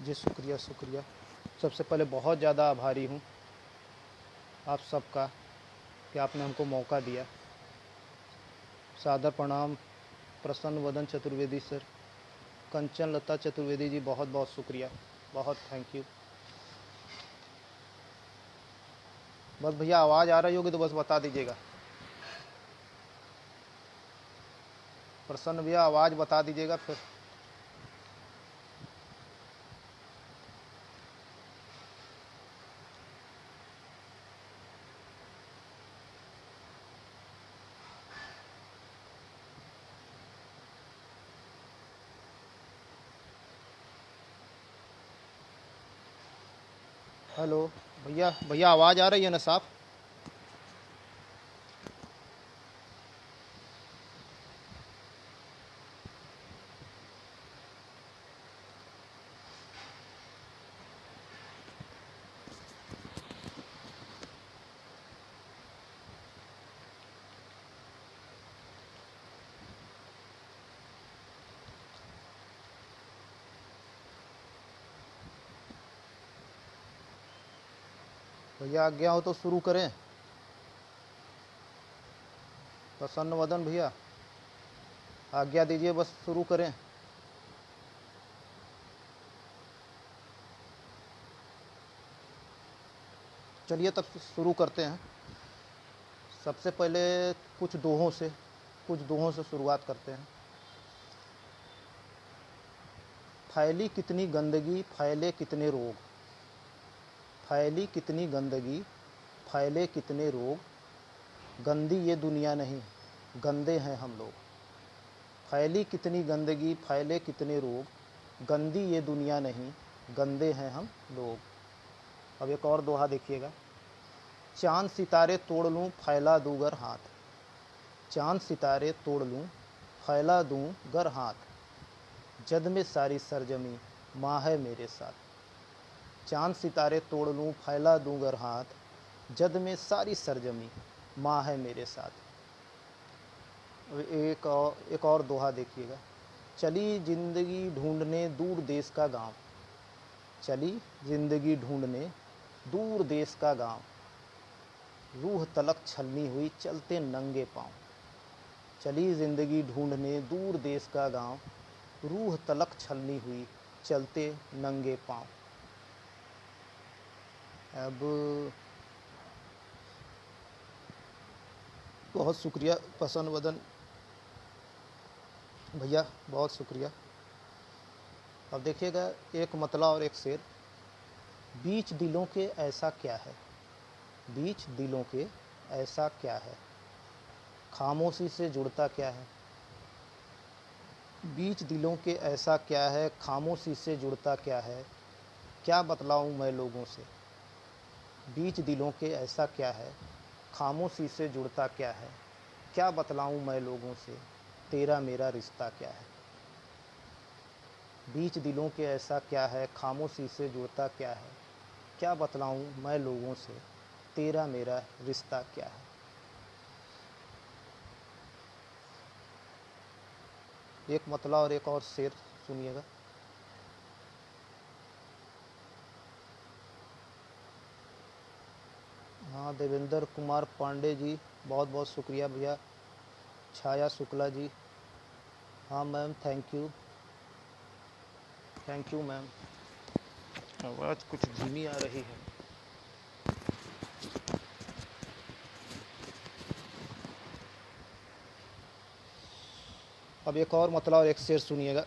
जी शुक्रिया शुक्रिया। सबसे पहले बहुत ज़्यादा आभारी हूँ आप सबका कि आपने हमको मौका दिया। सादर प्रणाम प्रसन्न वदन चतुर्वेदी सर, कंचन लता चतुर्वेदी जी, बहुत बहुत शुक्रिया, बहुत थैंक यू। बस भैया आवाज़ आ रही होगी तो बस बता दीजिएगा। प्रसन्न भैया आवाज़ बता दीजिएगा फिर। हेलो भैया, भैया आवाज़ आ रही है ना साहब? भैया आज्ञा हो तो शुरू करें। प्रसन्न वदन भैया आज्ञा दीजिए, बस शुरू करें। चलिए तब शुरू करते हैं। सबसे पहले कुछ दोहों से शुरुआत करते हैं। फैली कितनी गंदगी फैले कितने रोग, फैली कितनी गंदगी फैले कितने रोग, गंदी ये दुनिया नहीं गंदे हैं हम लोग। फैली कितनी गंदगी फैले कितने रोग, गंदी ये दुनिया नहीं गंदे हैं हम लोग। अब एक और दोहा देखिएगा। चांद सितारे तोड़ लूँ फैला दूँ गर हाथ, चांद सितारे तोड़ लूँ फैला दूँ गर हाथ, जद में सारी सरजमी माँ है मेरे साथ। चांद सितारे तोड़ लूँ फैला दूँ गर हाथ, जद में सारी सरजमी माँ है मेरे साथ। एक और दोहा देखिएगा। चली जिंदगी ढूंढने दूर देश का गांव, चली जिंदगी ढूंढने दूर देश का गांव, रूह तलक छलनी हुई चलते नंगे पाँव। चली जिंदगी ढूंढने दूर देश का गांव, रूह तलक छलनी हुई चलते नंगे पाँव। अब बहुत शुक्रिया प्रसन्न वदन भैया, बहुत शुक्रिया। अब देखिएगा एक मतला और एक शेर। बीच दिलों के ऐसा क्या है, बीच दिलों के ऐसा क्या है, खामोशी से जुड़ता क्या है। बीच दिलों के ऐसा क्या है, खामोशी से जुड़ता क्या है, क्या बतलाऊं मैं लोगों से। बीच दिलों के ऐसा क्या है, खामोशी से जुड़ता क्या है, क्या बतलाऊं मैं लोगों से, तेरा मेरा रिश्ता क्या है। बीच दिलों के ऐसा क्या है, खामोशी से जुड़ता क्या है, क्या बतलाऊं मैं लोगों से, तेरा मेरा रिश्ता क्या है। एक मतला और एक और शेर सुनिएगा। हाँ, देवेंद्र कुमार पांडे जी, बहुत बहुत शुक्रिया भैया। छाया शुक्ला जी, हाँ मैम, थैंक यू मैम। आवाज़ कुछ धीमी आ रही है। अब एक और मतला और एक शेर सुनिएगा।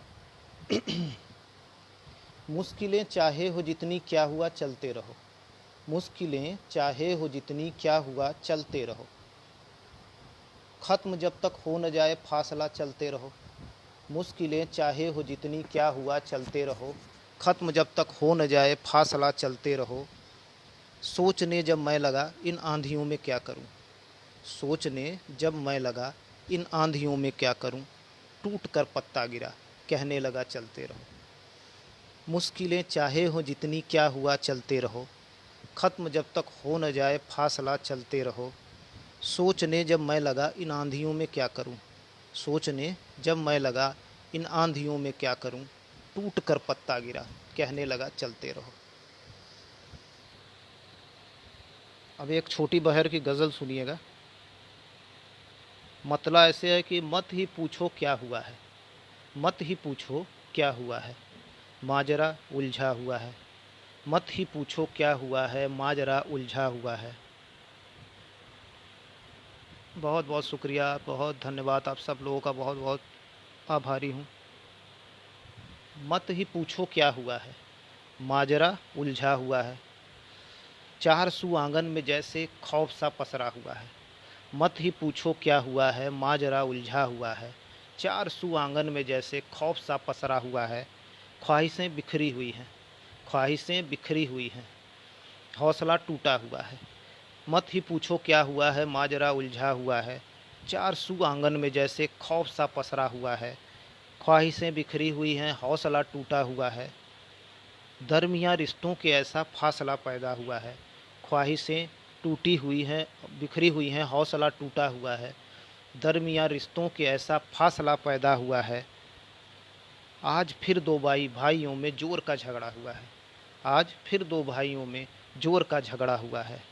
मुश्किलें चाहे हो जितनी क्या हुआ चलते रहो, मुश्किलें चाहे हो जितनी क्या हुआ चलते रहो, ख़त्म जब तक हो न जाए फासला चलते रहो। मुश्किलें चाहे हो जितनी क्या हुआ चलते रहो, ख़त्म जब तक हो न जाए फासला चलते रहो। सोचने जब मैं लगा इन आंधियों में क्या करूं, सोचने जब मैं लगा इन आंधियों में क्या करूं, टूट कर पत्ता गिरा कहने लगा चलते रहो। मुश्किलें चाहे हो जितनी क्या हुआ चलते रहो, ख़त्म जब तक हो न जाए फासला चलते रहो। सोचने जब मैं लगा इन आंधियों में क्या करूं, सोचने जब मैं लगा इन आंधियों में क्या करूं, टूट कर पत्ता गिरा कहने लगा चलते रहो। अब एक छोटी बहर की गज़ल सुनिएगा। मतला ऐसे है कि मत ही पूछो क्या हुआ है, मत ही पूछो क्या हुआ है, माजरा उलझा हुआ है। मत ही पूछो क्या हुआ है, माजरा उलझा हुआ है। बहुत बहुत शुक्रिया, बहुत धन्यवाद, आप सब लोगों का बहुत बहुत आभारी हूँ। मत ही पूछो क्या हुआ है, माजरा उलझा हुआ है। चार सू आंगन में जैसे खौफ सा पसरा हुआ है। मत ही पूछो क्या हुआ है, माजरा उलझा हुआ है। चार सू आंगन में जैसे खौफ सा पसरा हुआ है। ख्वाहिशें बिखरी हुई हैं, ख्वाहिशें बिखरी हुई हैं, हौसला टूटा हुआ है। मत ही पूछो क्या हुआ है, माजरा उलझा हुआ है। चार सू आंगन में जैसे खौफ सा पसरा हुआ है। ख्वाहिशें बिखरी हुई हैं, हौसला टूटा हुआ है। दरमियाँ रिश्तों के ऐसा फासला पैदा हुआ है। ख्वाहिशें टूटी हुई हैं, बिखरी हुई हैं, हौसला टूटा हुआ है। दरमियाँ रिश्तों के ऐसा फासला पैदा हुआ है। आज फिर दो भाइयों में जोर का झगड़ा हुआ है। आज फिर दो भाइयों में जोर का झगड़ा हुआ है।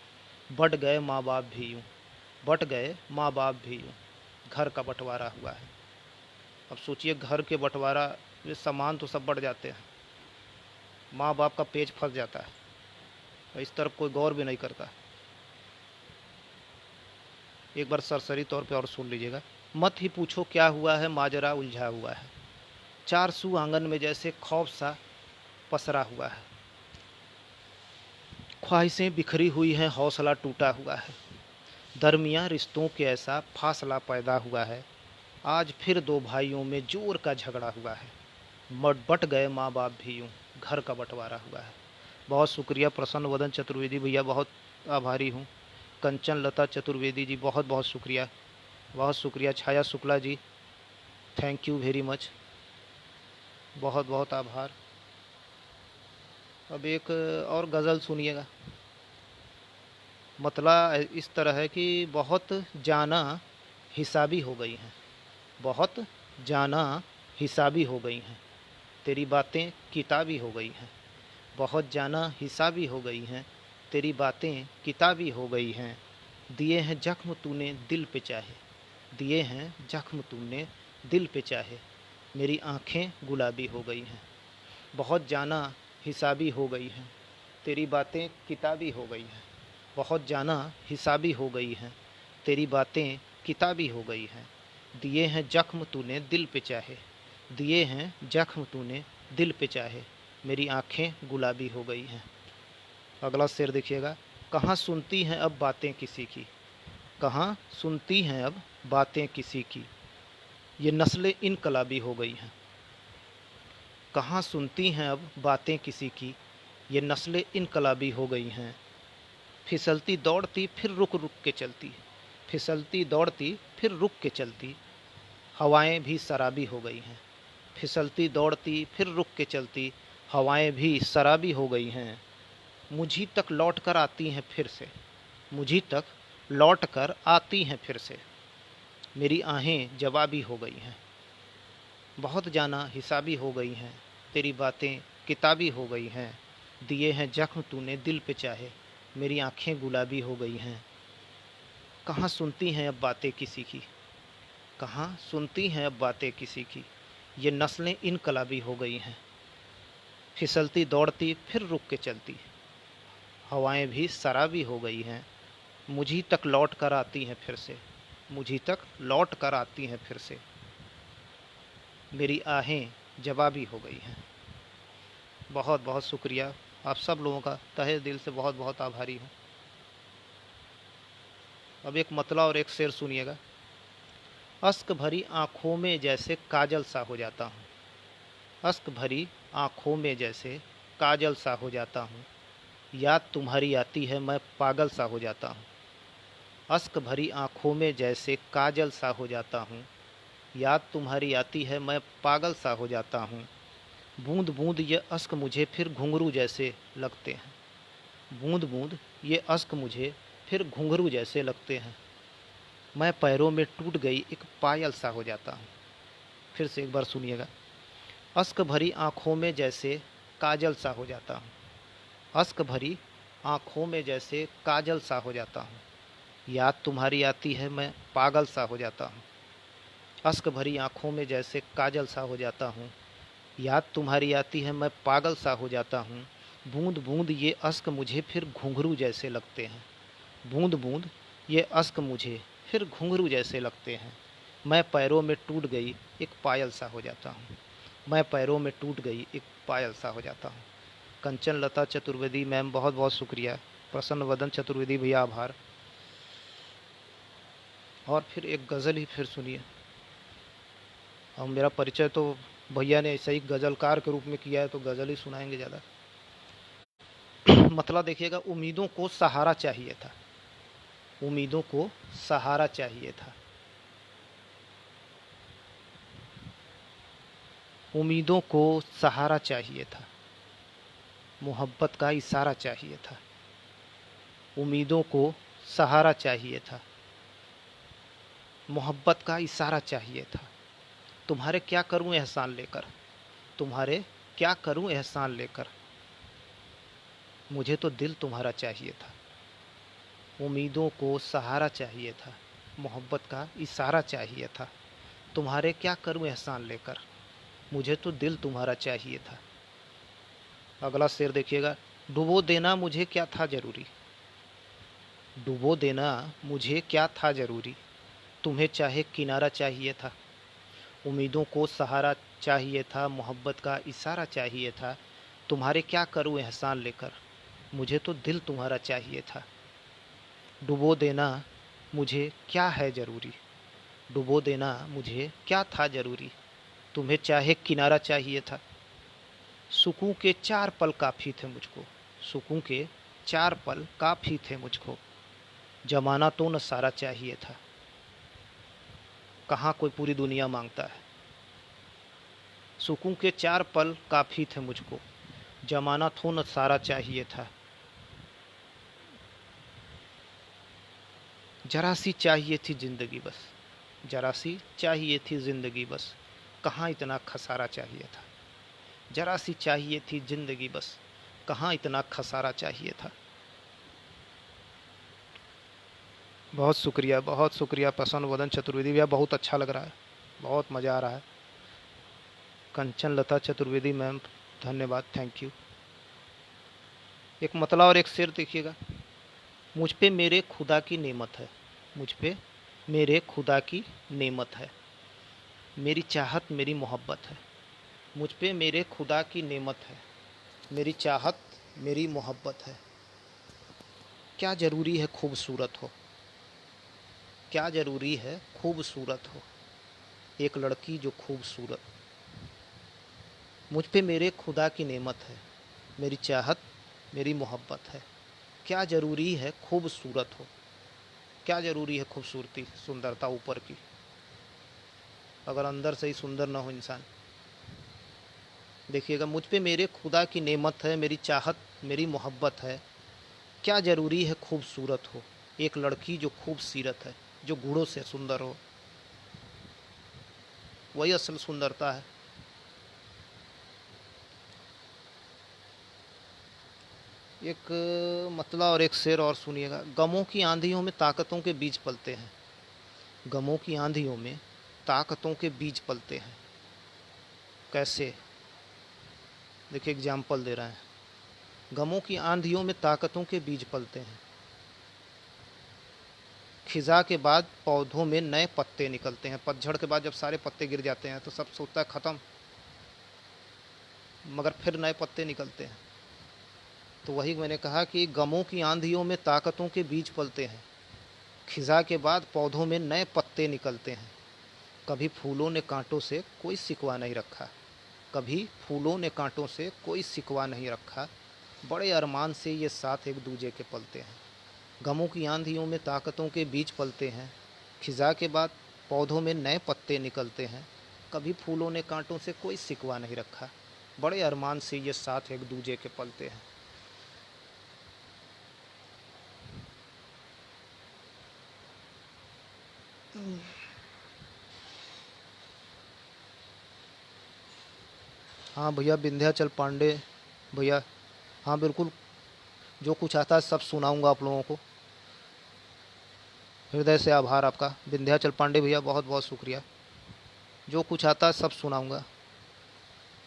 बट गए माँ बाप भी यूँ, बट गए माँ बाप भी यूँ, घर का बंटवारा हुआ है। अब सोचिए, घर के बंटवारा, ये सामान तो सब बढ़ जाते हैं, माँ बाप का पेज फंस जाता है, और इस तरफ कोई गौर भी नहीं करता। एक बार सरसरी तौर पे और सुन लीजिएगा। मत ही पूछो क्या हुआ है, माजरा उलझा हुआ है। चार सू आंगन में जैसे खौफ सा पसरा हुआ है। ख्वाहिशें बिखरी हुई हैं, हौसला टूटा हुआ है। दरमियाँ रिश्तों के ऐसा फासला पैदा हुआ है। आज फिर दो भाइयों में जोर का झगड़ा हुआ है। बट गए माँ बाप भी यूँ, घर का बंटवारा हुआ है। बहुत शुक्रिया प्रसन्न वदन चतुर्वेदी भैया, बहुत आभारी हूँ। कंचन लता चतुर्वेदी जी, बहुत बहुत शुक्रिया, बहुत शुक्रिया। छाया Shukla ji, thank you very much, बहुत बहुत आभार। अब एक और गज़ल सुनिएगा। मतला इस तरह है कि बहुत जाना हिसाबी हो गई हैं, बहुत जाना हिसाबी हो गई हैं, तेरी बातें किताबी हो गई हैं। बहुत जाना हिसाबी हो गई हैं, तेरी बातें किताबी हो गई हैं। दिए हैं जख्म तूने दिल पे चाहे, दिए हैं जख्म तूने दिल पे चाहे, मेरी आँखें गुलाबी हो गई हैं। बहुत जाना हिसाबी हो गई हैं, तेरी बातें किताबी हो गई हैं। बहुत जाना हिसाबी हो गई हैं, तेरी बातें किताबी हो गई हैं। दिए हैं जख्म तूने दिल पे चाहे, दिए हैं जख्म तूने दिल पे चाहे, मेरी आँखें गुलाबी हो गई हैं। अगला शेर देखिएगा। कहाँ सुनती हैं अब बातें किसी की, कहाँ सुनती हैं अब बातें किसी की, ये नस्लें इनकलाबी हो गई हैं। कहाँ सुनती हैं अब बातें किसी की, ये नस्लें इनकलाबी हो गई हैं। फिसलती दौड़ती फिर रुक रुक के चलती, फिसलती दौड़ती फिर रुक के चलती, हवाएं भी शराबी हो गई हैं। फिसलती दौड़ती फिर रुक के चलती, हवाएं भी शराबी हो गई हैं। मुझी तक लौट कर आती हैं फिर से, मुझी तक लौट कर आती हैं फिर से, मेरी आहें जवाबी हो गई हैं। बहुत जाना हिसाबी हो गई हैं, तेरी बातें किताबी हो गई हैं। दिए हैं जख्म तूने दिल पे चाहे, मेरी आँखें गुलाबी हो गई हैं। कहाँ सुनती हैं अब बातें किसी की, कहाँ सुनती हैं अब बातें किसी की, ये नस्लें इनकलाबी हो गई हैं। फिसलती दौड़ती फिर रुक के चलती, हवाएं भी शराबी हो गई हैं। मुझी तक लौट कर आती हैं फिर से, मुझी तक लौट कर आती हैं फिर से, मेरी आहें जवाबी हो गई हैं। बहुत बहुत शुक्रिया, आप सब लोगों का तहे दिल से बहुत बहुत आभारी हूँ। अब एक मतला और एक शेर सुनिएगा। अश्क भरी आँखों में जैसे काजल सा हो जाता हूँ, अश्क भरी आँखों में जैसे काजल सा हो जाता हूँ, याद तुम्हारी आती है मैं पागल सा हो जाता हूँ। अश्क भरी आँखों में जैसे काजल सा हो जाता हूँ, याद तुम्हारी आती है मैं पागल सा हो जाता हूँ। बूंद बूंद ये अश्क मुझे फिर घुंघरू जैसे लगते हैं, बूंद बूंद ये अश्क मुझे फिर घुंघरू जैसे लगते हैं। मैं पैरों में टूट गई एक पायल सा हो जाता हूँ। फिर से एक बार सुनिएगा। अश्क भरी आँखों में जैसे काजल सा हो जाता हूँ। अश्क भरी आँखों में जैसे काजल सा हो जाता हूँ। याद तुम्हारी आती है मैं पागल सा हो जाता हूँ। अश्क भरी आँखों में जैसे काजल सा हो जाता हूँ। याद तुम्हारी आती है मैं पागल सा हो जाता हूँ। बूंद बूंद ये अश्क मुझे फिर घुंघरू जैसे लगते हैं। बूंद बूंद ये अश्क मुझे फिर घुंघरू जैसे लगते हैं। मैं पैरों में टूट गई एक पायल सा हो जाता हूँ। मैं पैरों में टूट गई एक पायल सा हो जाता हूँ। कंचन लता चतुर्वेदी मैम, बहुत बहुत शुक्रिया। प्रसन्न वदन चतुर्वेदी भैया, आभार। और फिर एक गज़ल ही फिर सुनिए। और मेरा परिचय तो भैया ने ऐसा ही गज़लकार के रूप में किया है, तो गज़ल ही सुनाएंगे ज़्यादा। मतलब देखिएगा, उम्मीदों को सहारा चाहिए था। उम्मीदों को सहारा चाहिए था। उम्मीदों को सहारा चाहिए था। मोहब्बत का इशारा चाहिए था। उम्मीदों को सहारा चाहिए था। मोहब्बत का इशारा चाहिए था। तुम्हारे क्या करूं एहसान लेकर। तुम्हारे क्या करूं एहसान लेकर। मुझे तो दिल तुम्हारा चाहिए था। उम्मीदों को सहारा चाहिए था। मोहब्बत का इशारा चाहिए था। तुम्हारे क्या करूं एहसान लेकर। मुझे तो दिल तुम्हारा चाहिए था। अगला शेर देखिएगा। डुबो देना मुझे क्या था ज़रूरी। डुबो देना मुझे क्या था ज़रूरी। तुम्हें चाहे किनारा चाहिए था। उम्मीदों को सहारा चाहिए था। मोहब्बत का इशारा चाहिए था। तुम्हारे क्या करूं एहसान लेकर। मुझे तो दिल तुम्हारा चाहिए था। डुबो देना मुझे क्या है ज़रूरी। डुबो देना मुझे क्या था ज़रूरी। तुम्हें चाहे किनारा चाहिए था। सुकून के 4 पल काफ़ी थे मुझको। सुकून के 4 पल काफ़ी थे मुझको। जमाना तो न सारा चाहिए था। कहाँ कोई पूरी दुनिया मांगता है। सुकून के 4 पल काफ़ी थे मुझको। जमाना तो न सारा चाहिए था। जरा सी चाहिए थी ज़िंदगी बस। जरा सी चाहिए थी ज़िंदगी बस। कहाँ इतना खसारा चाहिए था। जरा सी चाहिए थी ज़िंदगी बस। कहाँ इतना खसारा चाहिए था। बहुत शुक्रिया प्रसन्न वदन चतुर्वेदी भैया, बहुत अच्छा लग रहा है, बहुत मज़ा आ रहा है। कंचन लता चतुर्वेदी मैम, धन्यवाद, थैंक यू। एक मतला और एक शेर देखिएगा। मुझ पे मेरे खुदा की नेमत है। मुझ पे मेरे खुदा की नेमत है। मेरी चाहत मेरी मोहब्बत है। मुझ पे मेरे खुदा की नेमत है। मेरी चाहत मेरी मोहब्बत है। क्या ज़रूरी है खूबसूरत हो। क्या ज़रूरी है खूबसूरत हो। एक लड़की जो खूबसूरत। मुझ पे मेरे खुदा की नेमत है। मेरी चाहत मेरी मोहब्बत है। क्या ज़रूरी है खूबसूरत हो। क्या ज़रूरी है खूबसूरती, सुंदरता ऊपर की, अगर अंदर से ही सुंदर ना हो इंसान। देखिएगा, मुझ पे मेरे खुदा की नेमत है। मेरी चाहत मेरी मोहब्बत है। क्या ज़रूरी है खूबसूरत हो। एक लड़की जो खूबसूरत है, जो गुणों से सुंदर हो, वही असल सुंदरता है। एक मतला और एक शेर और सुनिएगा। गमों की आंधियों में ताकतों के बीज पलते हैं। गमों की आंधियों में ताकतों के बीज पलते हैं। कैसे, देखिए एग्जाम्पल दे रहे हैं। गमों की आंधियों में ताकतों के बीज पलते हैं। खिज़ा के बाद पौधों में नए पत्ते निकलते हैं। पतझड़ के बाद जब सारे पत्ते गिर जाते हैं तो सब सोचता है ख़त्म, मगर फिर नए पत्ते निकलते हैं। तो वही मैंने कहा कि गमों की आंधियों में ताकतों के बीज पलते हैं। खिज़ा के बाद पौधों में नए पत्ते निकलते हैं। कभी फूलों ने कांटों से कोई सिकवा नहीं रखा। कभी फूलों ने कांटों से कोई सिकवा नहीं रखा। बड़े अरमान से ये साथ एक दूजे के पलते हैं। गमों की आंधियों में ताकतों के बीज पलते हैं। खिज़ा के बाद पौधों में नए पत्ते निकलते हैं। कभी फूलों ने कांटों से कोई सिकवा नहीं रखा। बड़े अरमान से ये साथ एक दूजे के पलते हैं। हाँ भैया, विंध्याचल पांडे भैया हाँ बिल्कुल, जो कुछ आता है सब सुनाऊंगा आप लोगों को। हृदय से आभार आपका विंध्याचल पांडे भैया, बहुत बहुत शुक्रिया। जो कुछ आता है सब सुनाऊंगा।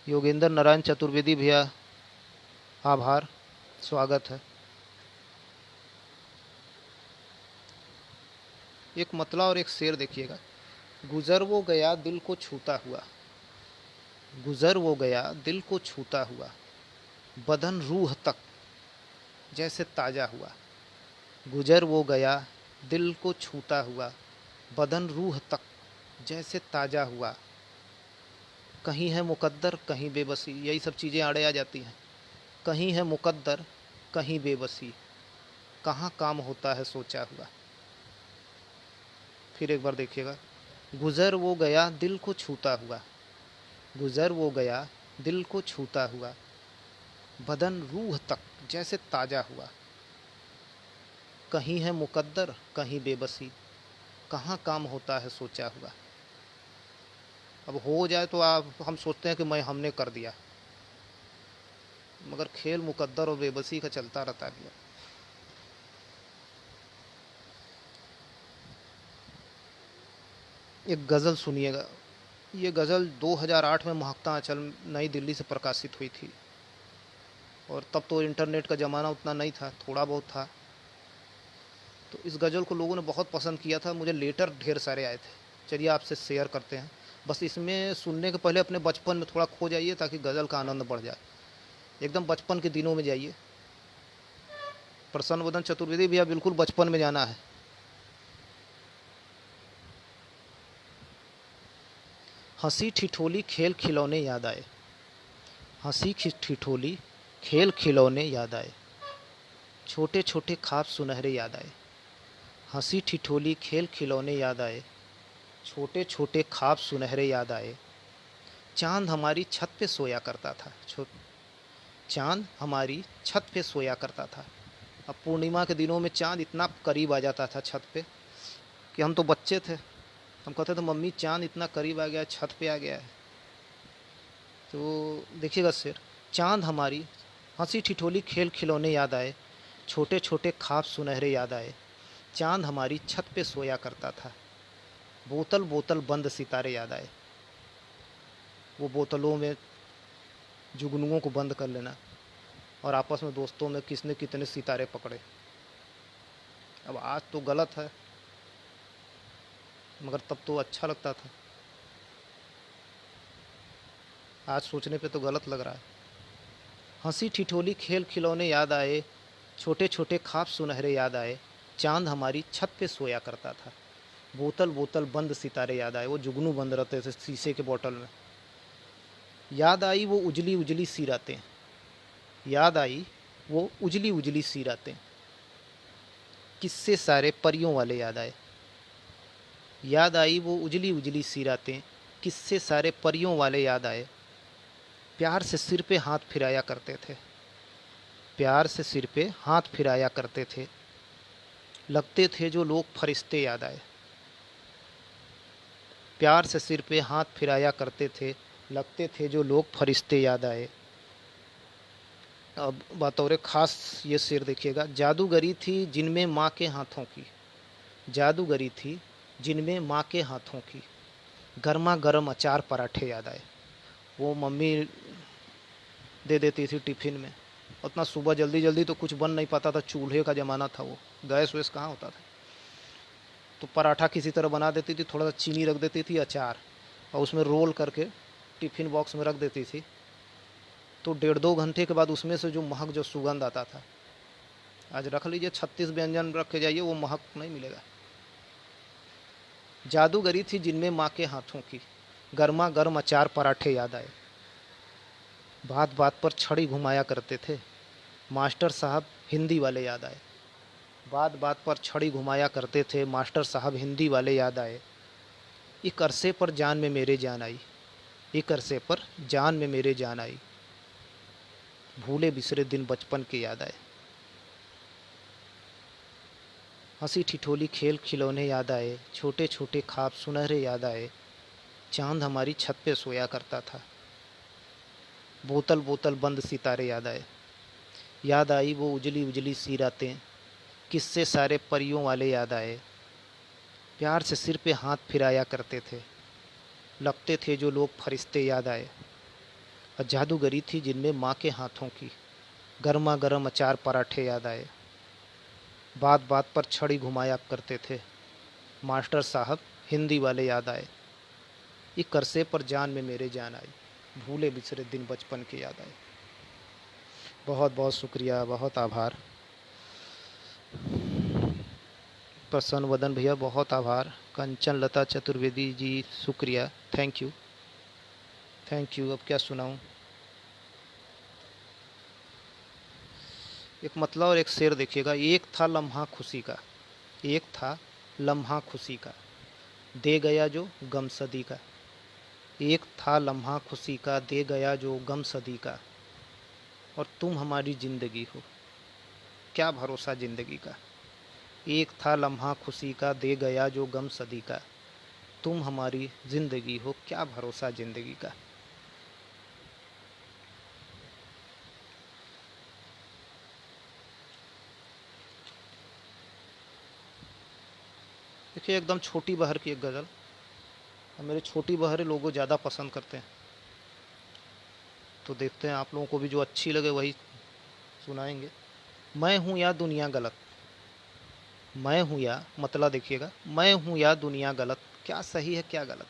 योगेंद्र नारायण चतुर्वेदी भैया आभार, स्वागत है। एक मतला और एक शेर देखिएगा। गुजर वो गया दिल को छूता हुआ, गुजर वो गया दिल को छूता हुआ, बदन रूह तक जैसे ताज़ा हुआ। गुजर वो गया दिल को छूता हुआ, बदन रूह तक जैसे ताज़ा हुआ। कहीं है मुकद्दर कहीं बेबसी, यही सब चीज़ें आड़े आ जाती हैं। कहीं है मुकद्दर कहीं बेबसी, कहाँ काम होता है सोचा हुआ। फिर एक बार देखिएगा। गुजर वो गया दिल को छूता हुआ, गुजर वो गया दिल को छूता हुआ, बदन रूह तक जैसे ताज़ा हुआ। कहीं है मुकद्दर कहीं बेबसी, कहाँ काम होता है सोचा हुआ। अब हो जाए तो आप हम सोचते हैं कि हमने कर दिया, मगर खेल मुकद्दर और बेबसी का चलता रहता है भैया। एक गज़ल सुनिएगा। ये गज़ल 2008 में महकता आंचल नई दिल्ली से प्रकाशित हुई थी, और तब तो इंटरनेट का ज़माना उतना नहीं था, थोड़ा बहुत था। तो इस गज़ल को लोगों ने बहुत पसंद किया था, मुझे लेटर ढेर सारे आए थे। चलिए आपसे शेयर करते हैं। बस इसमें सुनने के पहले अपने बचपन में थोड़ा खो जाइए ताकि गज़ल का आनंद बढ़ जाए। एकदम बचपन के दिनों में जाइए। प्रसन्न वदन चतुर्वेदी भैया, बिल्कुल बचपन में जाना है। हंसी ठिठोली खेल खिलौने याद आए, हंसी ठिठोली खेल खिलौने याद आए, छोटे छोटे ख्वाब सुनहरे याद आए। हंसी ठिठोली खेल खिलौने याद आए, छोटे छोटे ख्वाब सुनहरे याद आए। चांद हमारी छत पे सोया करता था, चांद हमारी छत पे सोया करता था। अब पूर्णिमा के दिनों में चांद इतना करीब आ जाता था छत पे कि हम तो बच्चे थे, हम कहते थे मम्मी चांद इतना करीब आ गया, छत पे आ गया है। तो देखिएगा शेर। चांद हमारी हंसी ठिठोली खेल खिलौने याद आए, छोटे छोटे ख्वाब सुनहरे याद आए। चांद हमारी छत पे सोया करता था, बोतल बोतल बंद सितारे याद आए। वो बोतलों में जुगनुओं को बंद कर लेना, और आपस में दोस्तों में किसने कितने सितारे पकड़े। अब आज तो गलत है, मगर तब तो अच्छा लगता था। आज सोचने पे तो गलत लग रहा है। हंसी ठिठोली खेल खिलौने याद आए, छोटे छोटे ख्वाब सुनहरे याद आए। चांद हमारी छत पे सोया करता था, बोतल बोतल बंद सितारे याद आए। वो जुगनू बंद रहते थे शीशे के बोतल में। याद आई वो उजली उजली सी रातें, याद आई वो उजली उजली सी रातें। किस्से सारे परियों वाले याद आए, याद आई वो उजली उजली सी रातें। किस्से सारे परियों वाले याद आए। प्यार से सिर पे हाथ फिराया करते थे, प्यार से सिर पे हाथ फिराया करते थे। लगते थे जो लोग फरिश्ते याद आए, प्यार से सिर पे हाथ फिराया करते थे। लगते थे जो लोग फरिश्ते याद आए। अब बतौर ख़ास ये शेर देखिएगा। जादूगरी थी जिनमें माँ के हाथों की, जादूगरी थी जिनमें माँ के हाथों की। गर्मा गर्म अचार पराठे याद आए। वो मम्मी दे देती थी टिफ़िन में। उतना सुबह जल्दी जल्दी तो कुछ बन नहीं पाता था, चूल्हे का ज़माना था, वो गैस वैस कहाँ होता था। तो पराठा किसी तरह बना देती थी, थोड़ा सा चीनी रख देती थी, अचार, और उसमें रोल करके टिफ़िन बॉक्स में रख देती थी। तो 1.5-2 घंटे के बाद उसमें से जो महक, जो सुगंध आता था, आज रख लीजिए 36 व्यंजन रख के जाइए, वो महक नहीं मिलेगा। जादूगरी थी जिनमें माँ के हाथों की। गर्मा गर्म अचार पराठे याद आए। बात बात पर छड़ी घुमाया करते थे, मास्टर साहब हिंदी वाले याद आए। बात बात पर छड़ी घुमाया करते थे, मास्टर साहब हिंदी वाले याद आए। एक अरसे पर जान में मेरे जान आई, एक अरसे पर जान में मेरे जान आई। भूले बिसरे दिन बचपन के याद आए। हंसी ठिठोली खेल खिलौने याद आए, छोटे छोटे ख्वाब सुनहरे याद आए। चांद हमारी छत पे सोया करता था, बोतल बोतल बंद सितारे याद आए। याद आई वो उजली उजली सी रातें, किस्से सारे परियों वाले याद आए। प्यार से सिर पे हाथ फिराया करते थे, लगते थे जो लोग फरिश्ते याद आए। और जादूगरी थी जिनमें माँ के हाथों की, गर्मा गर्म अचार पराठे याद आए। बात बात पर छड़ी घुमाया करते थे, मास्टर साहब हिंदी वाले याद आए। एक अरसे पर जान में मेरे जान आई, भूले बिसरे दिन बचपन के याद आए। बहुत बहुत शुक्रिया, बहुत आभार। प्रसन्न वदन भैया बहुत आभार। कंचन लता चतुर्वेदी जी शुक्रिया, थैंक यू थैंक यू। अब क्या सुनाऊँ? एक मतलब और एक शेर देखिएगा। एक था लम्हा खुशी का, एक था लम्हा खुशी का, दे गया जो गम सदी का। एक था लम्हा खुशी का, दे गया जो गम सदी का। और तुम हमारी ज़िंदगी हो, क्या भरोसा ज़िंदगी का। एक था लम्हा खुशी का, दे गया जो गम सदी का। तुम हमारी ज़िंदगी हो, क्या भरोसा ज़िंदगी का। देखिए एकदम छोटी बहर की एक गज़ल, और मेरे छोटी बहरें लोगों ज़्यादा पसंद करते हैं, तो देखते हैं आप लोगों को भी जो अच्छी लगे वही सुनाएंगे। मैं हूँ या दुनिया गलत, मैं हूँ या मतलब देखिएगा, मैं हूँ या दुनिया गलत, क्या सही है क्या गलत।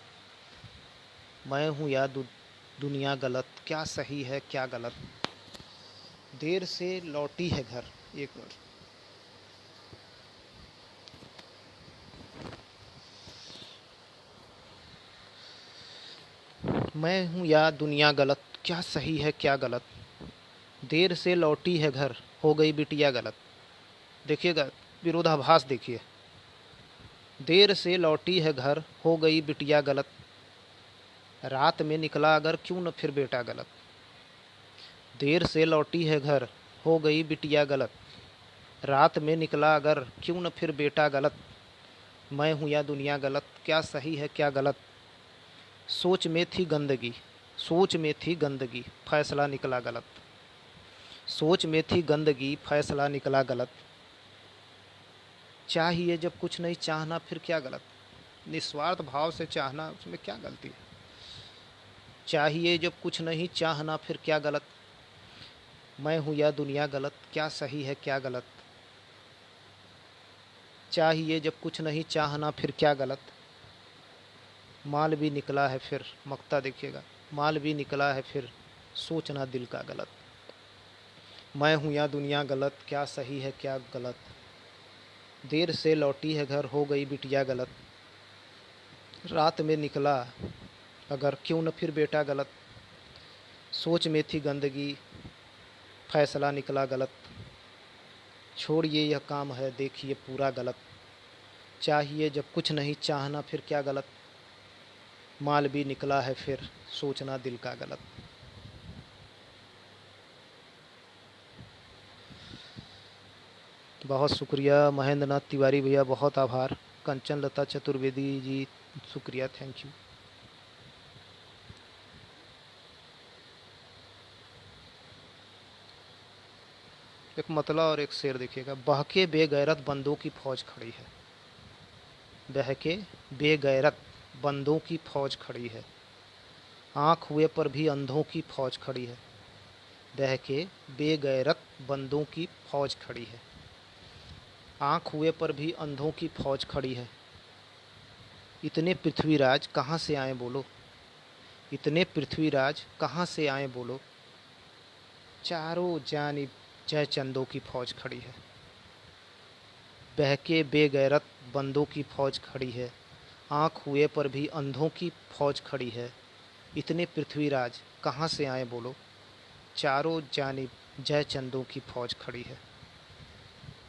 मैं हूँ या दुनिया गलत, क्या सही है क्या गलत। देर से लौटी है घर, एक मिनट। मैं हूँ या दुनिया गलत, क्या सही है क्या गलत। देर से लौटी है घर, हो गई बिटिया गलत। देखिएगा विरोधाभास देखिए। देर से लौटी है घर, हो गई बिटिया गलत। रात में निकला अगर क्यों न फिर बेटा गलत। देर से लौटी है घर, हो गई बिटिया गलत। रात में निकला अगर क्यों न फिर बेटा गलत। मैं हूँ या दुनिया गलत, क्या सही है क्या गलत। सोच में थी गंदगी, सोच में थी गंदगी, फैसला निकला गलत। सोच में थी गंदगी, फैसला निकला गलत। चाहिए जब कुछ नहीं चाहना फिर क्या गलत। निस्वार्थ भाव से चाहना, उसमें क्या गलती है। चाहिए जब कुछ नहीं चाहना फिर क्या गलत। मैं हूँ या दुनिया गलत, क्या सही है क्या गलत। चाहिए जब कुछ नहीं चाहना फिर क्या गलत। माल भी निकला है फिर, मक्ता देखिएगा, माल भी निकला है फिर, सोचना दिल का गलत। मैं हूँ या दुनिया गलत, क्या सही है क्या गलत। देर से लौटी है घर, हो गई बिटिया गलत। रात में निकला अगर क्यों न फिर बेटा गलत। सोच में थी गंदगी, फैसला निकला गलत। छोड़िए यह काम है देखिए पूरा गलत। चाहिए जब कुछ नहीं चाहना फिर क्या गलत। माल भी निकला है फिर, सोचना दिल का गलत। बहुत शुक्रिया महेंद्र नाथ तिवारी भैया, बहुत आभार। कंचन लता चतुर्वेदी जी शुक्रिया, थैंक यू। एक मतला और एक शेर देखिएगा। बहके बेगैरत बंदों की फौज खड़ी है, बहके बेगैरत बंदों की फौज खड़ी है। आँख हुए पर भी अंधों की फौज खड़ी है। बहके बेगैरत बंदों की फौज खड़ी है। आँख हुए पर भी अंधों की फौज खड़ी है। इतने पृथ्वीराज कहाँ से आए बोलो, इतने पृथ्वीराज कहाँ से आए बोलो। चारों जानिब जय चंदों की फौज खड़ी है। बहके बेगैरत बंदों की फौज खड़ी है। आँख हुए पर भी अंधों की फौज खड़ी है। इतने पृथ्वीराज कहाँ से आए बोलो। चारों जानिब जय चंदों की फौज खड़ी है।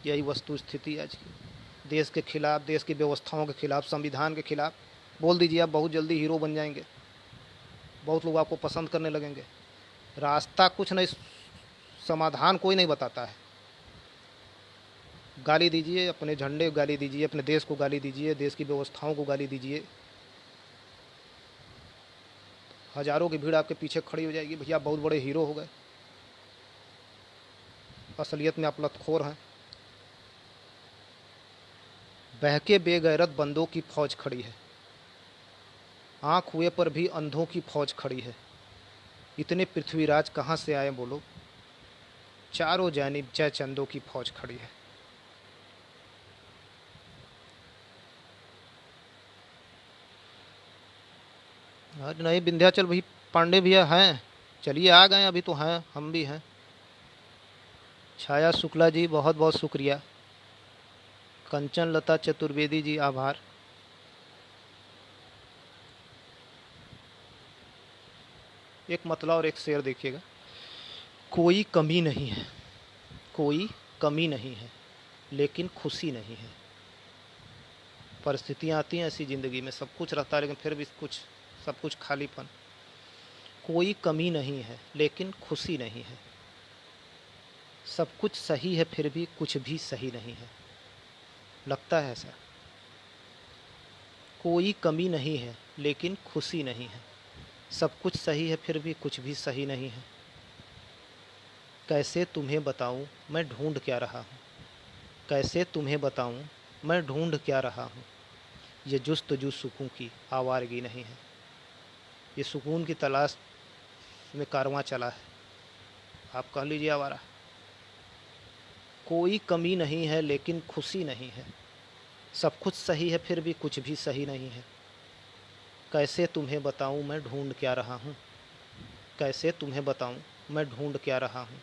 यही वस्तु स्थिति आज की। देश के खिलाफ, देश की व्यवस्थाओं के खिलाफ, संविधान के खिलाफ बोल दीजिए, आप बहुत जल्दी हीरो बन जाएंगे, बहुत लोग आपको पसंद करने लगेंगे। रास्ता कुछ नहीं, समाधान कोई नहीं बताता है। गाली दीजिए अपने झंडे को, गाली दीजिए अपने देश को, गाली दीजिए देश की व्यवस्थाओं को, गाली दीजिए। हज़ारों की भीड़ आपके पीछे खड़ी हो जाएगी, भैया बहुत बड़े हीरो हो गए। असलियत में आप लतखोर हैं। बहके बेगैरत बंदों की फौज खड़ी है, आँख हुए पर भी अंधों की फौज खड़ी है। इतने पृथ्वीराज कहाँ से आए बोलो, चारों जानिब जय चंदों की फौज खड़ी है। अरे नहीं विंध्याचल भाई, पांडे भैया हैं, चलिए आ गए, अभी तो हैं, हम भी हैं। छाया शुक्ला जी बहुत बहुत शुक्रिया। कंचन लता चतुर्वेदी जी आभार। एक मतला और एक शेर देखिएगा। कोई कमी नहीं है, कोई कमी नहीं है, लेकिन खुशी नहीं है। परिस्थितियाँ आती हैं ऐसी ज़िंदगी में, सब कुछ रहता है लेकिन फिर भी कुछ, सब कुछ खालीपन। कोई कमी नहीं है लेकिन खुशी नहीं है, सब कुछ सही है फिर भी कुछ भी सही नहीं है। लगता है ऐसा। कोई कमी नहीं है लेकिन खुशी नहीं है, सब कुछ सही है फिर भी कुछ भी सही नहीं है। कैसे तुम्हें बताऊं मैं ढूंढ क्या रहा हूँ, कैसे तुम्हें बताऊं मैं ढूंढ क्या रहा हूँ। ये जुस्तजू सुकून की आवारगी नहीं है। ये सुकून की तलाश में कारवां चला है, आप कह लीजिए आवारा। कोई कमी नहीं है लेकिन खुशी नहीं है, सब कुछ सही है फिर भी कुछ भी सही नहीं है। कैसे तुम्हें बताऊं मैं ढूंढ क्या रहा हूँ, कैसे तुम्हें बताऊं मैं ढूंढ क्या रहा हूँ।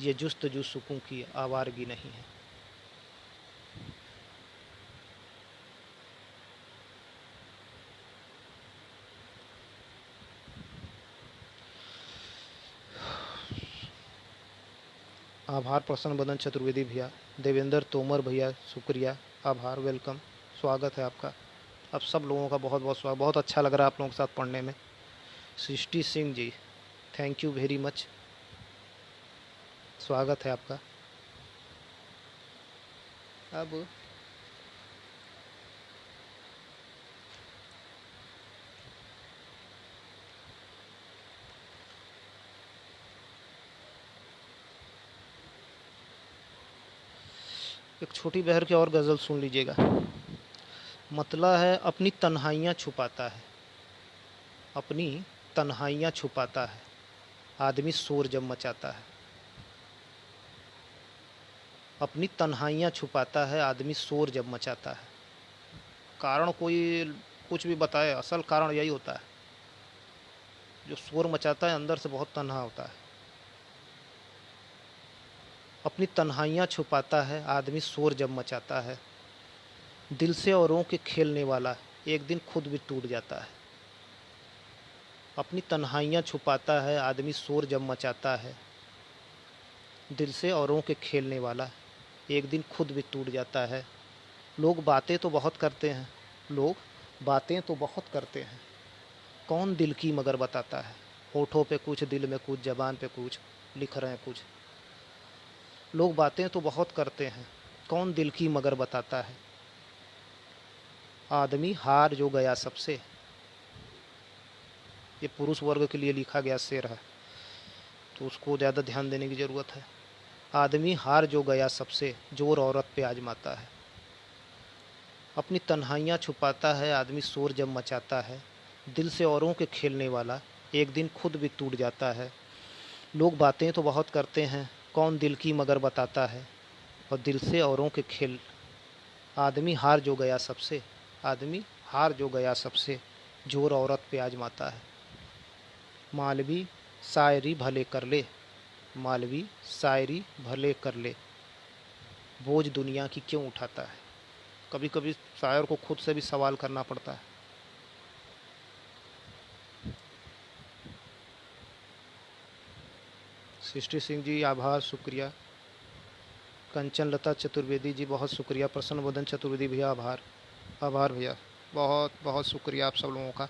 ये जुस्तजू सुकून की आवारगी नहीं है। आभार प्रसन्न बदन चतुर्वेदी भैया। देवेंद्र तोमर भैया शुक्रिया, आभार, वेलकम, स्वागत है आपका। अब सब लोगों का बहुत बहुत स्वागत, बहुत अच्छा लग रहा है आप लोगों के साथ पढ़ने में। सृष्टि Singh ji thank you very much, स्वागत है आपका। अब एक छोटी बहर की और गज़ल सुन लीजिएगा। मतला है अपनी तन्हाइयाँ छुपाता है, अपनी तन्हाइयाँ छुपाता है, आदमी शोर जब मचाता है। अपनी तन्हाइयाँ छुपाता है आदमी शोर जब मचाता है। कारण कोई कुछ भी बताए, असल कारण यही होता है, जो शोर मचाता है अंदर से बहुत तन्हा होता है। अपनी तन्हाइयाँ छुपाता है आदमी शोर जब मचाता है, दिल से औरों के खेलने वाला एक दिन खुद भी टूट जाता है। अपनी तन्हाइयाँ छुपाता है आदमी शोर जब मचाता है, दिल से औरों के खेलने वाला एक दिन खुद भी टूट जाता है। लोग बातें तो बहुत करते हैं, लोग बातें तो बहुत करते हैं, कौन दिल की मगर बताता है। होठों पे कुछ, दिल में कुछ, ज़बान पे कुछ, लिख रहे हैं कुछ। लोग बातें तो बहुत करते हैं, कौन दिल की मगर बताता है। आदमी हार जो गया सबसे, ये पुरुष वर्ग के लिए लिखा गया शेर है, तो उसको ज़्यादा ध्यान देने की ज़रूरत है। आदमी हार जो गया सबसे, जोर औरत पे आजमाता है। अपनी तन्हाइयाँ छुपाता है आदमी शोर जब मचाता है, दिल से औरों के खेलने वाला एक दिन खुद भी टूट जाता है। लोग बातें तो बहुत करते हैं, कौन दिल की मगर बताता है। और दिल से औरों के खेल, आदमी हार जो गया सबसे, आदमी हार जो गया सबसे, जोर औरत पे आजमाता है। मालवी शायरी भले कर ले, मालवी शायरी भले कर ले, बोझ दुनिया की क्यों उठाता है। कभी कभी शायर को खुद से भी सवाल करना पड़ता है। सृष्टि सिंह जी आभार, शुक्रिया। कंचन लता चतुर्वेदी जी बहुत शुक्रिया। प्रसन्न वदन चतुर्वेदी भैया आभार, आभार भैया, बहुत बहुत शुक्रिया आप सब लोगों का।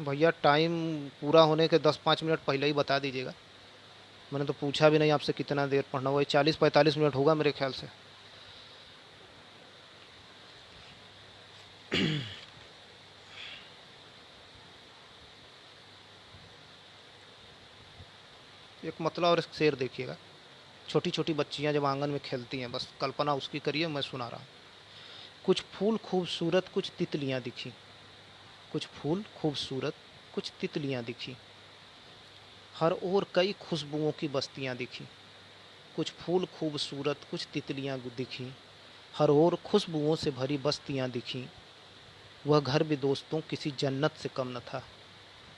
भैया टाइम पूरा होने के 10-5 मिनट पहले ही बता दीजिएगा, मैंने तो पूछा भी नहीं आपसे कितना देर पढ़ना हुआ। 40-45 मिनट होगा मेरे ख्याल से। एक मतला और एक शेर देखिएगा। छोटी छोटी बच्चियां जब आंगन में खेलती हैं, बस कल्पना उसकी करिए, मैं सुना रहा हूँ। कुछ फूल खूबसूरत कुछ तितलियां दिखी, कुछ फूल खूबसूरत कुछ तितलियां दिखी, हर ओर कई खुशबुओं की बस्तियां दिखी। कुछ फूल खूबसूरत कुछ तितलियां दिखी, हर ओर खुशबुओं से भरी बस्तियां दिखी। वह घर भी दोस्तों किसी जन्नत से कम न था,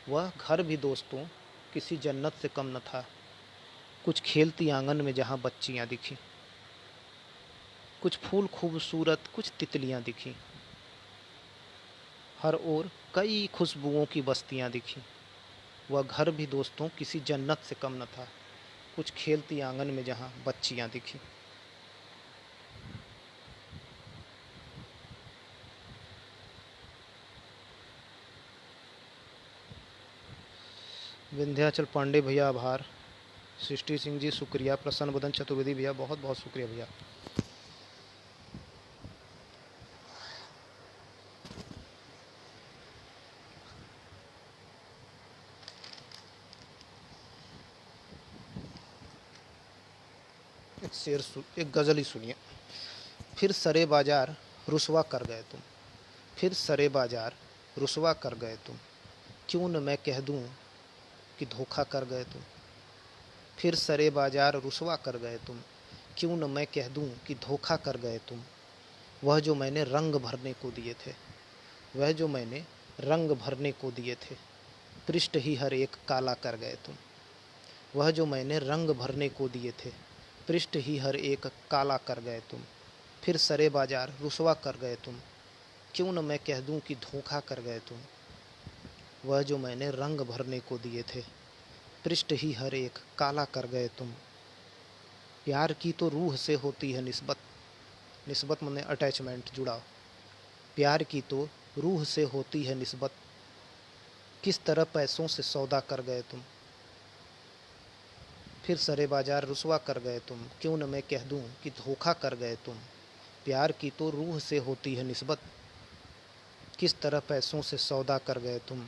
वह घर भी दोस्तों किसी जन्नत से कम न था। कुछ खेलती आंगन में जहाँ बच्चियाँ दिखीं, कुछ फूल खूबसूरत कुछ तितलियाँ दिखीं, हर ओर कई खुशबुओं की बस्तियाँ दिखीं। वह घर भी दोस्तों किसी जन्नत से कम न था, कुछ खेलती आंगन में जहाँ बच्चियाँ दिखीं। विंध्याचल पांडे भैया आभार, सृष्टि सिंह जी शुक्रिया, प्रसन्न बदन चतुर्वेदी भैया बहुत बहुत शुक्रिया भैया। एक गज़ल ही सुनिए। फिर सरे बाजार रुसवा कर गए तुम, फिर सरे बाजार रुसवा कर गए तुम, क्यों न मैं कह दूं कि धोखा कर गए तुम। फिर सरे बाजार रुसवा कर गए तुम, क्यों न मैं कह दूं कि धोखा कर गए तुम। वह जो मैंने रंग भरने को दिए थे, वह जो मैंने रंग भरने को दिए थे, पृष्ठ ही हर एक काला कर गए तुम। वह जो मैंने रंग भरने को दिए थे, पृष्ठ ही हर एक काला कर गए तुम। फिर सरे बाजार रुसवा कर गए तुम, क्यों न मैं कह दूं कि धोखा कर गए तुम। वह जो मैंने रंग भरने को दिए थे, पृष्ठ ही हर एक काला कर गए तुम। प्यार की तो रूह से होती है निस्बत, निस्बत माने अटैचमेंट, जुड़ाव। प्यार की तो रूह से होती है निस्बत, किस तरह पैसों से सौदा कर गए तुम। फिर सरे बाजार रुसवा कर गए तुम, क्यों न मैं कह दूं कि धोखा कर गए तुम। प्यार की तो रूह से होती है निस्बत, किस तरह पैसों से सौदा कर गए तुम।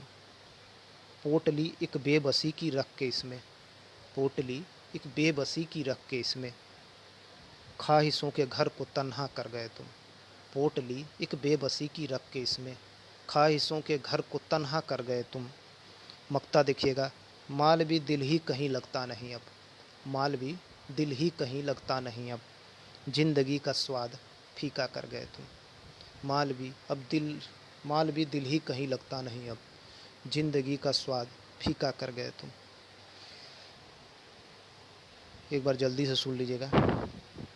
पोटली एक बेबसी की रख के इसमें, पोटली एक बेबसी की रख के इसमें, ख्वाहिशों के घर को तन्हा कर गए तुम। पोटली एक बेबसी की रख के इसमें, ख्वाहिशों के घर को तन्हा कर गए तुम। मक्ता देखिएगा। माल भी दिल ही कहीं लगता नहीं अब, माल भी दिल ही कहीं लगता नहीं अब, जिंदगी का स्वाद फीका कर गए तुम। माल भी दिल ही कहीं लगता नहीं अब, जिंदगी का स्वाद फीका कर गए तुम। एक बार जल्दी से सुन लीजिएगा।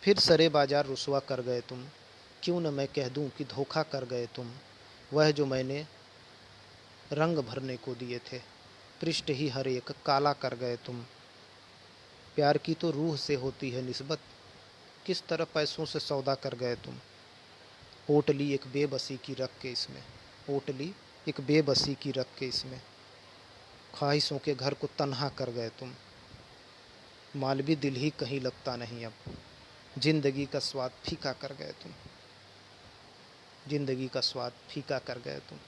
फिर सरे बाजार रुसवा कर गए तुम, क्यों न मैं कह दूं कि धोखा कर गए तुम। वह जो मैंने रंग भरने को दिए थे, पृष्ठ ही हर एक काला कर गए तुम। प्यार की तो रूह से होती है निस्बत, किस तरह पैसों से सौदा कर गए तुम। पोटली एक बेबसी की रख के इसमें, पोटली एक बेबसी की रख के इसमें, ख्वाहिशों के घर को तन्हा कर गए तुम। माल भी दिल ही कहीं लगता नहीं अब, जिंदगी का स्वाद फीका कर गए तुम, जिंदगी का स्वाद फीका कर गए तुम।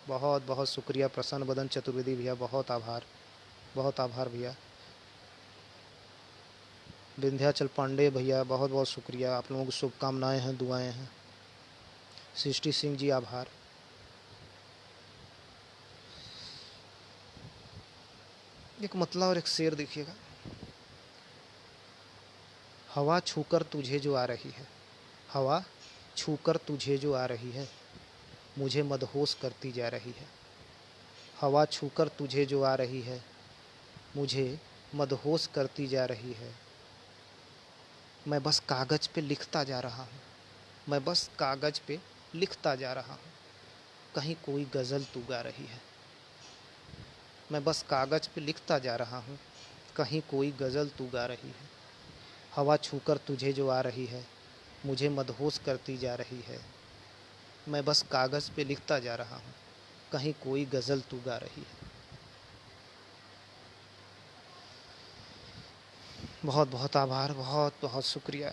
बहुत बहुत शुक्रिया प्रसन्न बदन चतुर्वेदी भैया, बहुत आभार, बहुत आभार भैया। विंध्याचल पांडे भैया बहुत बहुत शुक्रिया, आप लोगों को शुभकामनाएं हैं, दुआएं हैं। सृष्टि सिंह जी आभार। एक मतला और एक शेर देखिएगा। हवा छूकर तुझे जो आ रही है, हवा छूकर तुझे जो आ रही है, मुझे मदहोश करती जा रही है। हवा छूकर तुझे जो आ रही है, मुझे मदहोश करती जा रही है। मैं बस कागज़ पे लिखता जा रहा हूँ, मैं बस कागज़ पे लिखता जा रहा हूँ, कहीं कोई गज़ल तू गा रही है। मैं बस कागज़ पे लिखता जा रहा हूँ, कहीं कोई गज़ल तू गा रही है। हवा छूकर तुझे जो आ रही है, मुझे मदहोश करती जा रही है। मैं बस कागज़ पे लिखता जा रहा हूँ, कहीं कोई गज़ल तू गा रही है। बहुत बहुत आभार, बहुत बहुत शुक्रिया,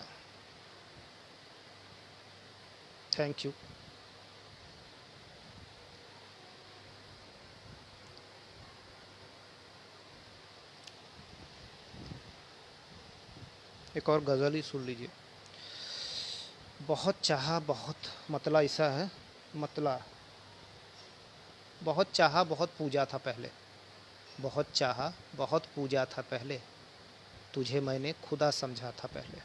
थैंक यू। एक और गज़ल ही सुन लीजिए। बहुत चाहा बहुत, मतला ऐसा है, मतला बहुत चाहा बहुत पूजा था पहले, बहुत चाहा बहुत पूजा था पहले, तुझे मैंने खुदा समझा था पहले।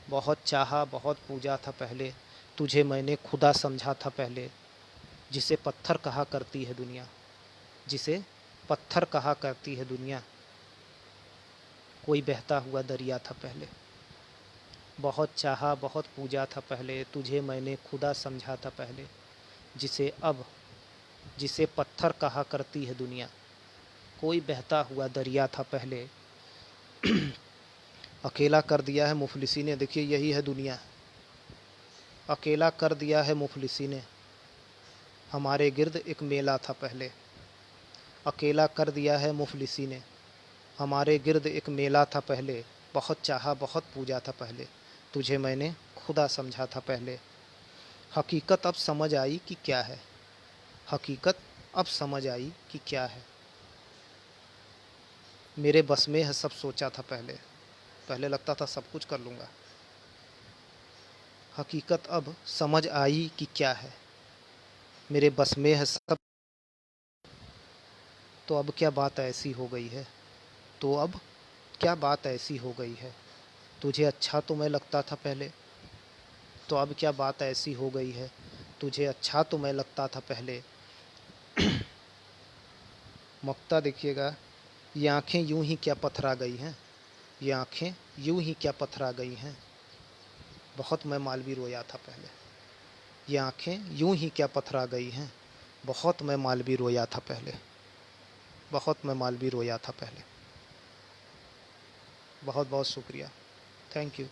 बहुत चाहा बहुत पूजा था पहले, तुझे मैंने खुदा समझा था पहले। जिसे पत्थर कहा करती है दुनिया, जिसे पत्थर कहा करती है दुनिया, कोई बहता हुआ दरिया था पहले। बहुत चाहा बहुत पूजा था पहले, तुझे मैंने खुदा समझा था पहले। जिसे पत्थर कहा करती है दुनिया, कोई बहता हुआ दरिया था पहले। अकेला कर दिया है मुफलिसी ने, देखिए यही है दुनिया। अकेला कर दिया है मुफलिसी ने, हमारे गिर्द एक मेला था पहले। अकेला कर दिया है मुफलिसी ने, हमारे गिर्द एक मेला था पहले। बहुत चाहा बहुत पूजा था पहले, तुझे मैंने खुदा समझा था पहले। हकीकत अब समझ आई कि क्या है, हकीकत अब समझ आई कि क्या है। मेरे बस में है सब सोचा था पहले, पहले लगता था सब कुछ कर लूँगा। हकीकत अब समझ आई कि क्या है, मेरे बस में है सब। तो अब क्या बात ऐसी हो गई है, तो अब क्या बात ऐसी हो गई है। तुझे अच्छा तो मैं लगता था पहले, तो अब क्या बात ऐसी हो गई है। तुझे अच्छा तो मैं लगता था पहले। मक्ता देखिएगा, ये आँखें यूं ही क्या पथरा गई हैं, ये आँखें यूं ही क्या पथरा गई हैं। बहुत मैं मालवी रोया था पहले। ये आँखें यूं ही क्या पथरा गई हैं, बहुत मैं मालवी रोया था पहले। बहुत मैं मालवी रोया था पहले। बहुत बहुत शुक्रिया, थैंक यू।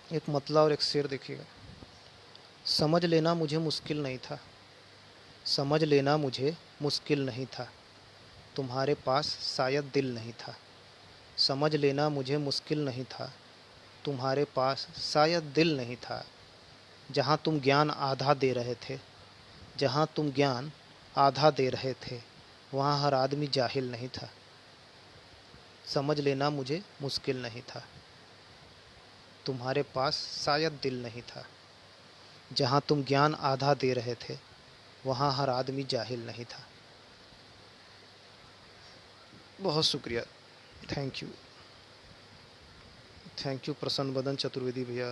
एक मतला और एक शेर देखिएगा। समझ लेना मुझे मुश्किल नहीं था, समझ लेना मुझे मुश्किल नहीं था, तुम्हारे पास शायद दिल नहीं था। समझ लेना मुझे मुश्किल नहीं था, तुम्हारे पास शायद दिल नहीं था। जहाँ तुम ज्ञान आधा दे रहे थे, जहाँ तुम ज्ञान आधा दे रहे थे, वहाँ हर आदमी जाहिल नहीं था। समझ लेना मुझे मुश्किल नहीं था, तुम्हारे पास शायद दिल नहीं था। जहाँ तुम ज्ञान आधा दे रहे थे, वहाँ हर आदमी जाहिल नहीं था। बहुत शुक्रिया, थैंक यू। थैंक यू प्रसन्न बदन चतुर्वेदी भैया,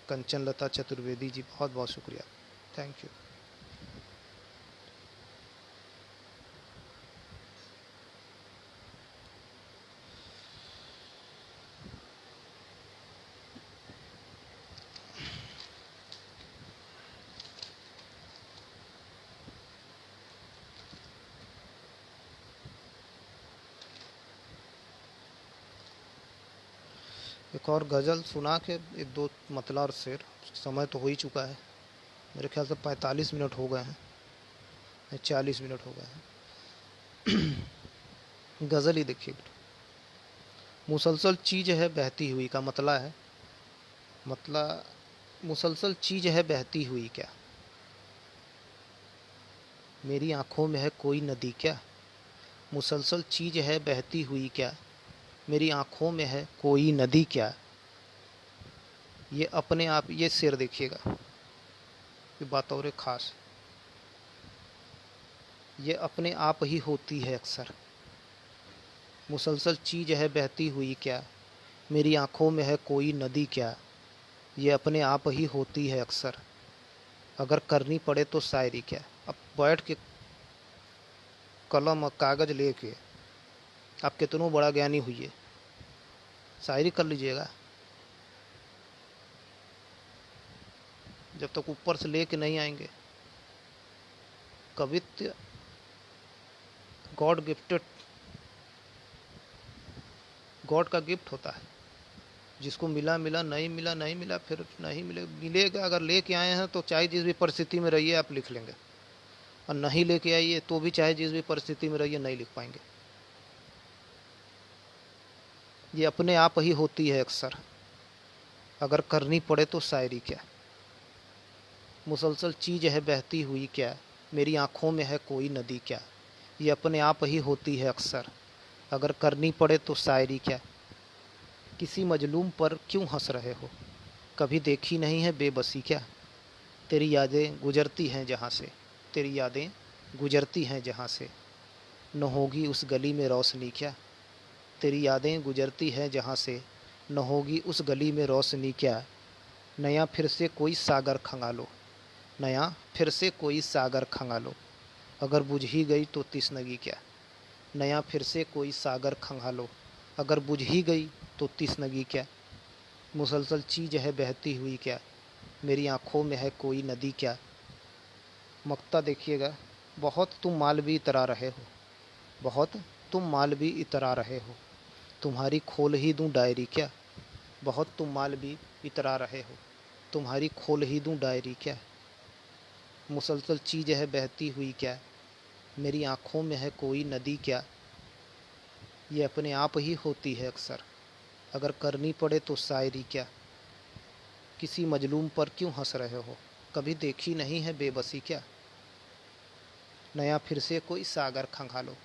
कंचन लता चतुर्वेदी जी, बहुत बहुत शुक्रिया, थैंक यू। एक और गज़ल सुना के एक दो मतला और शेर। समय तो हो ही चुका है, मेरे ख्याल से 45 मिनट हो गए हैं, 40 मिनट हो गए हैं। गज़ल ही देखिए। मुसलसल चीज़ है बहती हुई का मतला है, मतला मुसलसल चीज़ है बहती हुई क्या, मेरी आँखों में है कोई नदी क्या। मुसलसल चीज़ है बहती हुई क्या, मेरी आँखों में है कोई नदी क्या। ये अपने आप, ये शेर देखिएगा, ये बात और ख़ास, ये अपने आप ही होती है अक्सर। मुसलसल चीज़ है बहती हुई क्या, मेरी आँखों में है कोई नदी क्या। ये अपने आप ही होती है अक्सर, अगर करनी पड़े तो शायरी क्या। अब बैठ के कलम और कागज़ लेके आप कितनों बड़ा ज्ञानी हुई, शायरी कर लीजिएगा। जब तक ऊपर से लेके नहीं आएंगे। कवित्व गॉड गिफ्टेड, गॉड का गिफ्ट होता है। जिसको मिला मिला, नहीं मिला नहीं मिला, फिर नहीं मिलेगा। अगर लेके आए हैं तो चाहे जिस भी परिस्थिति में रहिए आप लिख लेंगे, और नहीं लेके आइए तो भी चाहे जिस भी परिस्थिति में रहिए नहीं लिख पाएंगे। ये अपने आप ही होती है अक्सर, अगर करनी पड़े तो शायरी क्या, मुसलसल चीज़ है बहती हुई क्या, मेरी आँखों में है कोई नदी क्या, ये अपने आप ही होती है अक्सर, अगर करनी पड़े तो शायरी क्या। किसी मजलूम पर क्यों हंस रहे हो, कभी देखी नहीं है बेबसी क्या, तेरी यादें गुजरती हैं जहाँ से, तेरी यादें गुजरती हैं जहाँ से, न होगी उस गली में रोशनी क्या, तेरी यादें गुजरती हैं जहाँ से, न होगी उस गली में रोशनी क्या। नया फिर से कोई सागर खंगालो, नया फिर से कोई सागर खंगालो, अगर बुझ ही गई तो तिश्नगी क्या, नया फिर से कोई सागर खंगालो, अगर बुझ ही गई तो तिश्नगी क्या। मुसलसल चीज़ है बहती हुई क्या, मेरी आँखों में है कोई नदी क्या। मक्ता देखिएगा, बहुत तुम माल भी इतरा रहे हो, बहुत तुम माल भी इतरा रहे हो, तुम्हारी खोल ही दूँ डायरी क्या, बहुत तुम माल भी इतरा रहे हो, तुम्हारी खोल ही दूँ डायरी क्या। मुसलसल चीज़ है बहती हुई क्या, मेरी आँखों में है कोई नदी क्या, ये अपने आप ही होती है अक्सर, अगर करनी पड़े तो शायरी क्या। किसी मजलूम पर क्यों हंस रहे हो, कभी देखी नहीं है बेबसी क्या, नया फिर से कोई सागर खंगालो,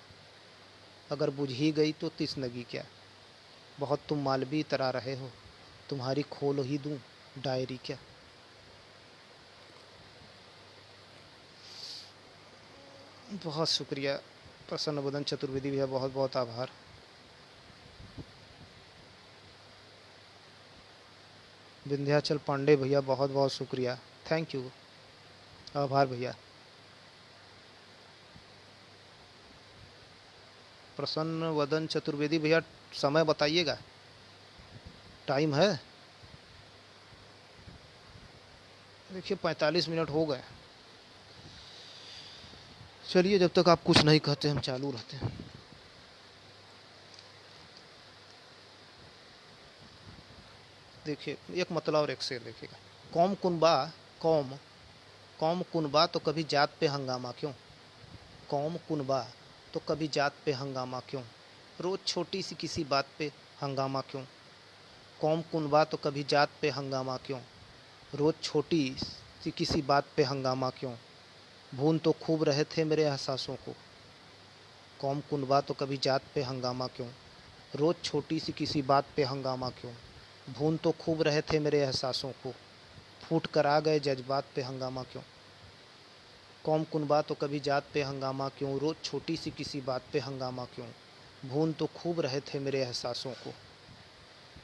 अगर बुझ ही गई तो तिश्नगी क्या। बहुत तुम मालवी तरा रहे हो, तुम्हारी खोल ही दूँ डायरी क्या। बहुत शुक्रिया प्रसन्न वदन चतुर्वेदी भैया, बहुत बहुत आभार। विंध्याचल पांडे भैया, बहुत बहुत शुक्रिया, थैंक यू, आभार भैया। प्रसन्न वदन चतुर्वेदी भैया, समय बताइएगा, टाइम है। देखिए 45 मिनट हो गए, चलिए जब तक आप कुछ नहीं कहते हम चालू रहते हैं। देखिए एक मतलब और एक शेर देखिएगा। कौम कुनबा, कौम कौम कुनबा तो कभी जात पे हंगामा क्यों, कौम कुनबा तो कभी जात पे हंगामा क्यों, रोज़ छोटी सी किसी बात पे हंगामा क्यों। कौम कुनबा तो कभी जात पे हंगामा क्यों, रोज़ छोटी सी किसी बात पे हंगामा क्यों। भून तो खूब रहे थे मेरे एहसासों को, कौम कुनबा तो कभी जात पे हंगामा क्यों, रोज़ छोटी सी किसी बात पे हंगामा क्यों। भून तो खूब रहे थे मेरे एहसासों को, फूट कर आ गए जज्बात पे हंगामा क्यों। कौम कुनबा तो कभी जात पे हंगामा क्यों, रोज़ छोटी सी किसी बात पे हंगामा क्यों। भून तो खूब रहे थे मेरे एहसासों को,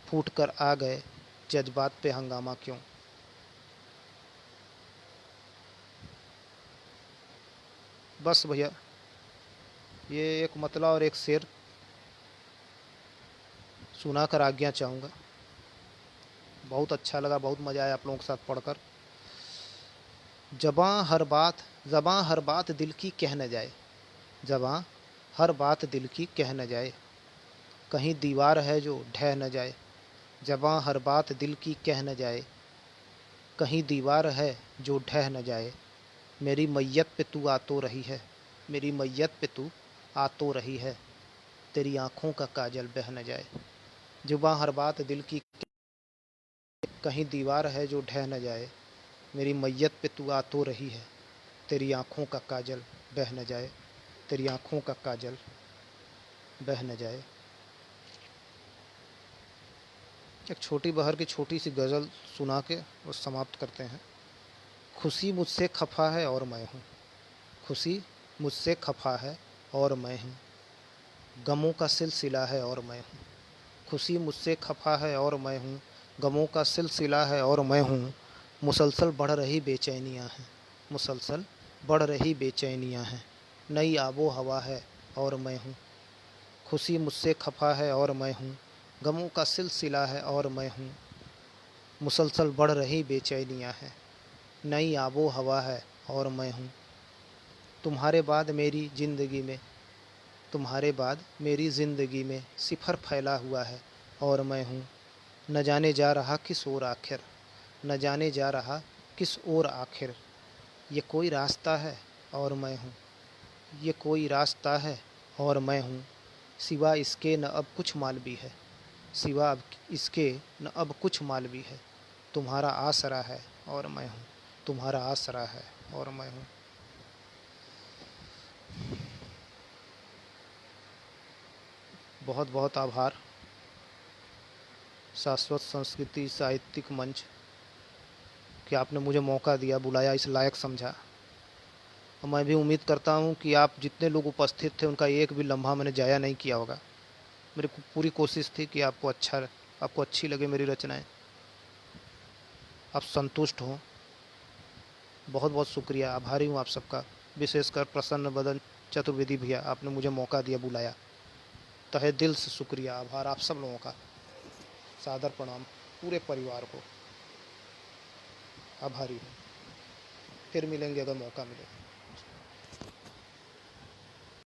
फूट कर आ गए जज्बात पे हंगामा क्यों। बस भैया ये एक मतला और एक शेर सुनाकर आज्ञा चाहूँगा। बहुत अच्छा लगा, बहुत मज़ा आया आप लोगों के साथ पढ़कर। ज़बाँ हर बात, ज़बाँ हर बात दिल की कह न जाए, ज़बाँ हर बात दिल की कह न जाए, कहीं दीवार है जो ढह न जाए। ज़बाँ हर बात दिल की कह न जाए, कहीं दीवार है जो ढह न जाए। मेरी मैयत पे तू आ तो रही है, मेरी मैयत पे तू आ तो रही है, तेरी आँखों का काजल बह न जाए। ज़ुबाँ हर बात दिल की, कहीं दीवार है जो ढह न जाए, मेरी मैयत पे तू आ तो रही है, तेरी आँखों का काजल बह न जाए, तेरी आँखों का काजल बह न जाए। एक छोटी बहर की छोटी सी गज़ल सुना के और समाप्त करते हैं। खुशी मुझसे खफा है और मैं हूँ, खुशी मुझसे खफा है और मैं हूँ, गमों का सिलसिला है और मैं हूँ। खुशी मुझसे खफा है और मैं हूँ, गमों का सिलसिला है और मैं हूँ। मुसलसल बढ़ रही बेचैनियाँ हैं, मुसलसल बढ़ रही बेचैनियाँ हैं, नई आबो हवा है और मैं हूँ। खुशी मुझसे खफा है और मैं हूँ, गमों का सिलसिला है और मैं हूँ। मुसलसल बढ़ रही बेचैनियाँ हैं, नई आबो हवा है और मैं हूँ। तुम्हारे बाद मेरी ज़िंदगी में, तुम्हारे बाद मेरी ज़िंदगी में सिफर फैला हुआ है और मैं हूँ। न जाने जा रहा किस ओर आखिर, न जाने जा रहा किस ओर आखिर, ये कोई रास्ता है और मैं हूँ, ये कोई रास्ता है और मैं हूँ। सिवा इसके न अब कुछ मालवी है, सिवा अब इसके न अब कुछ मालवी है, तुम्हारा आसरा है और मैं हूँ, तुम्हारा आसरा है और मैं हूँ। बहुत बहुत आभार शाश्वत संस्कृति साहित्यिक मंच कि आपने मुझे मौका दिया, बुलाया, इस लायक समझा। और मैं भी उम्मीद करता हूँ कि आप जितने लोग उपस्थित थे उनका एक भी लम्हा मैंने ज़ाया नहीं किया होगा। मेरी पूरी कोशिश थी कि आपको अच्छी लगे मेरी रचनाएं, आप संतुष्ट हों। बहुत बहुत शुक्रिया, आभारी हूँ आप सबका, विशेषकर प्रसन्न बदन चतुर्वेदी भैया, आपने मुझे मौका दिया, बुलाया। तहे दिल से शुक्रिया, आभार आप सब लोगों का, सादर प्रणाम पूरे परिवार को, आभारी हूँ। फिर मिलेंगे अगर मौका मिले।